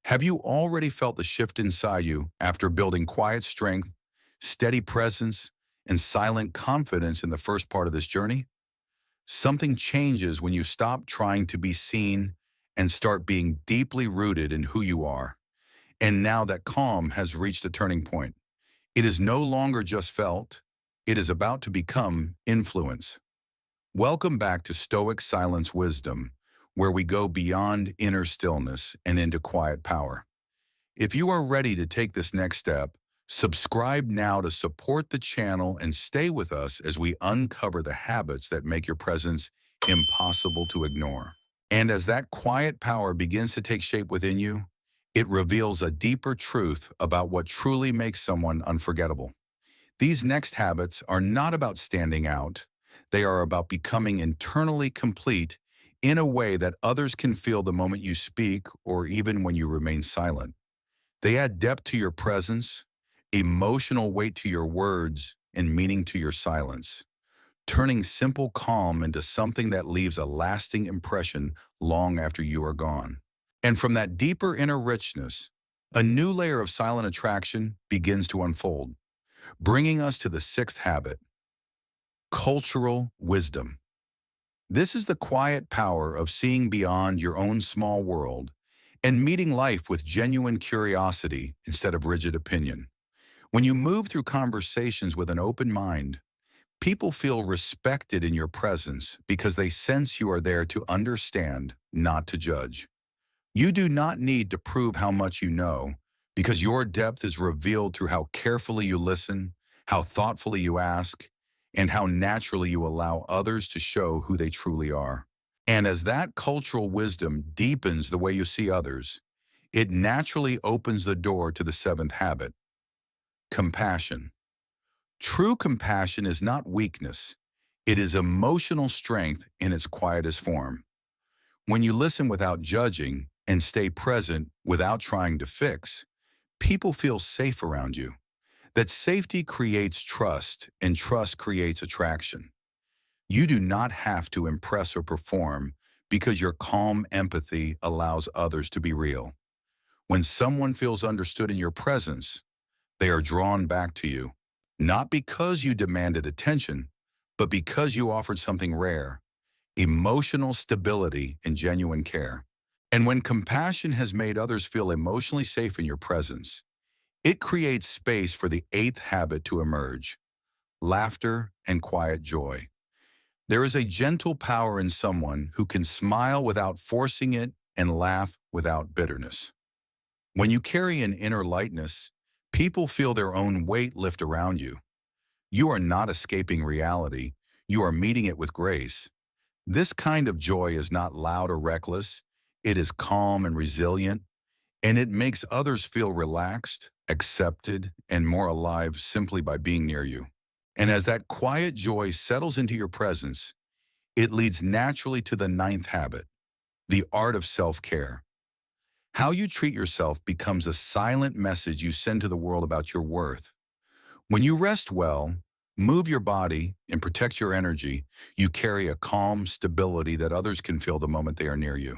Have you already felt the shift inside you after building quiet strength, steady presence, and silent confidence in the first part of this journey? Something changes when you stop trying to be seen and start being deeply rooted in who you are. And now that calm has reached a turning point. It is no longer just felt, it is about to become influence. Welcome back to Stoic Silence Wisdom, where we go beyond inner stillness and into quiet power. If you are ready to take this next step, subscribe now to support the channel and stay with us as we uncover the habits that make your presence impossible to ignore. And as that quiet power begins to take shape within you, it reveals a deeper truth about what truly makes someone unforgettable. These next habits are not about standing out. They are about becoming internally complete in a way that others can feel the moment you speak or even when you remain silent. They add depth to your presence, emotional weight to your words, and meaning to your silence, turning simple calm into something that leaves a lasting impression long after you are gone. And from that deeper inner richness, a new layer of silent attraction begins to unfold, bringing us to the sixth habit, cultural wisdom. This is the quiet power of seeing beyond your own small world and meeting life with genuine curiosity instead of rigid opinion. When you move through conversations with an open mind, people feel respected in your presence because they sense you are there to understand, not to judge. You do not need to prove how much you know because your depth is revealed through how carefully you listen, how thoughtfully you ask, and how naturally you allow others to show who they truly are. And as that cultural wisdom deepens the way you see others, it naturally opens the door to the seventh habit, compassion. True compassion is not weakness. It is emotional strength in its quietest form. When you listen without judging and stay present without trying to fix, people feel safe around you. That safety creates trust, and trust creates attraction. You do not have to impress or perform because your calm empathy allows others to be real. When someone feels understood in your presence, they are drawn back to you, not because you demanded attention, but because you offered something rare, emotional stability and genuine care. And when compassion has made others feel emotionally safe in your presence, it creates space for the eighth habit to emerge, laughter and quiet joy. There is a gentle power in someone who can smile without forcing it and laugh without bitterness. When you carry an inner lightness, people feel their own weight lift around you. You are not escaping reality, you are meeting it with grace. This kind of joy is not loud or reckless, it is calm and resilient, and it makes others feel relaxed, accepted, and more alive simply by being near you. And as that quiet joy settles into your presence, it leads naturally to the ninth habit, the art of self-care. How you treat yourself becomes a silent message you send to the world about your worth. When you rest well, move your body, and protect your energy, you carry a calm stability that others can feel the moment they are near you.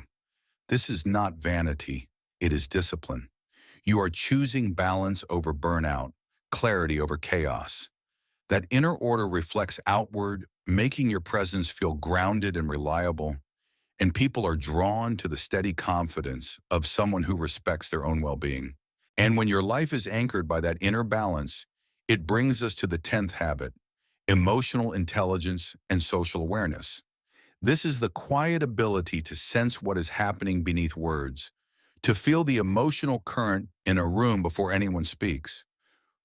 This is not vanity, it is discipline. You are choosing balance over burnout, clarity over chaos. That inner order reflects outward, making your presence feel grounded and reliable, and people are drawn to the steady confidence of someone who respects their own well-being. And when your life is anchored by that inner balance, it brings us to the 10th habit, emotional intelligence and social awareness. This is the quiet ability to sense what is happening beneath words, to feel the emotional current in a room before anyone speaks.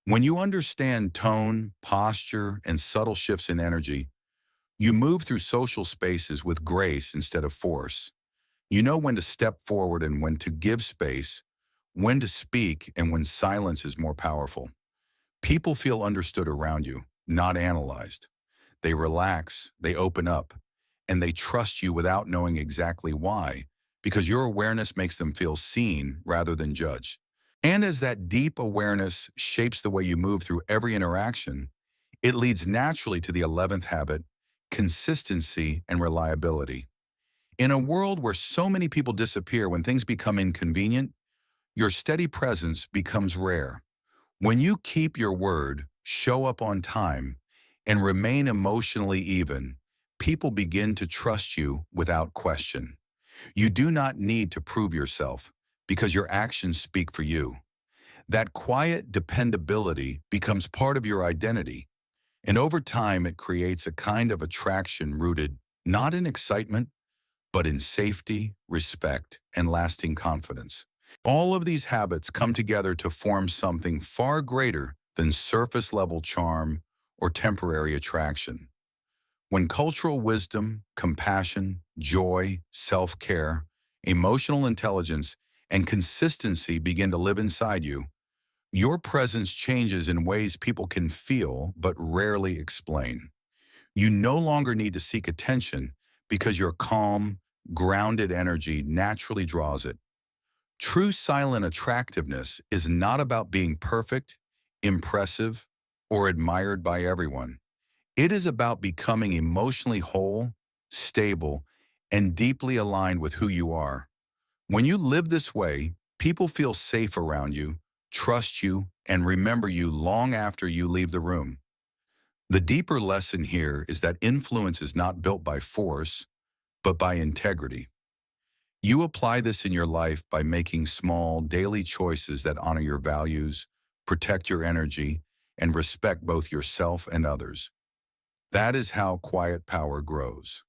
When you understand tone, posture, and subtle shifts in energy, you move through social spaces with grace instead of force. You know when to step forward and when to give space, when to speak and when silence is more powerful. People feel understood around you, not analyzed. They relax, they open up, and they trust you without knowing exactly why, because your awareness makes them feel seen rather than judged. And as that deep awareness shapes the way you move through every interaction, it leads naturally to the 11th habit, consistency and reliability. In a world where so many people disappear when things become inconvenient, Your steady presence becomes rare. When you keep your word, show up on time, and remain emotionally even, people begin to trust you without question. You do not need to prove yourself because your actions speak for you. That quiet dependability becomes part of your identity, and over time it creates a kind of attraction rooted not in excitement, but in safety, respect, and lasting confidence. All of these habits come together to form something far greater than surface-level charm or temporary attraction. When cultural wisdom, compassion, joy, self-care, emotional intelligence, and consistency begin to live inside you, your presence changes in ways people can feel but rarely explain. You no longer need to seek attention because your calm, grounded energy naturally draws it. True silent attractiveness is not about being perfect, impressive, or admired by everyone. It is about becoming emotionally whole, stable, and deeply aligned with who you are. When you live this way, people feel safe around you, trust you, and remember you long after you leave the room. The deeper lesson here is that influence is not built by force, but by integrity. You apply this in your life by making small, daily choices that honor your values, protect your energy, and respect both yourself and others. That is how quiet power grows.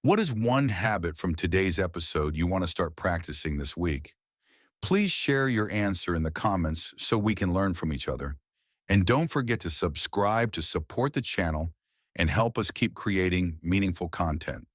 What is one habit from today's episode you want to start practicing this week? Please share your answer in the comments so we can learn from each other. And don't forget to subscribe to support the channel and help us keep creating meaningful content.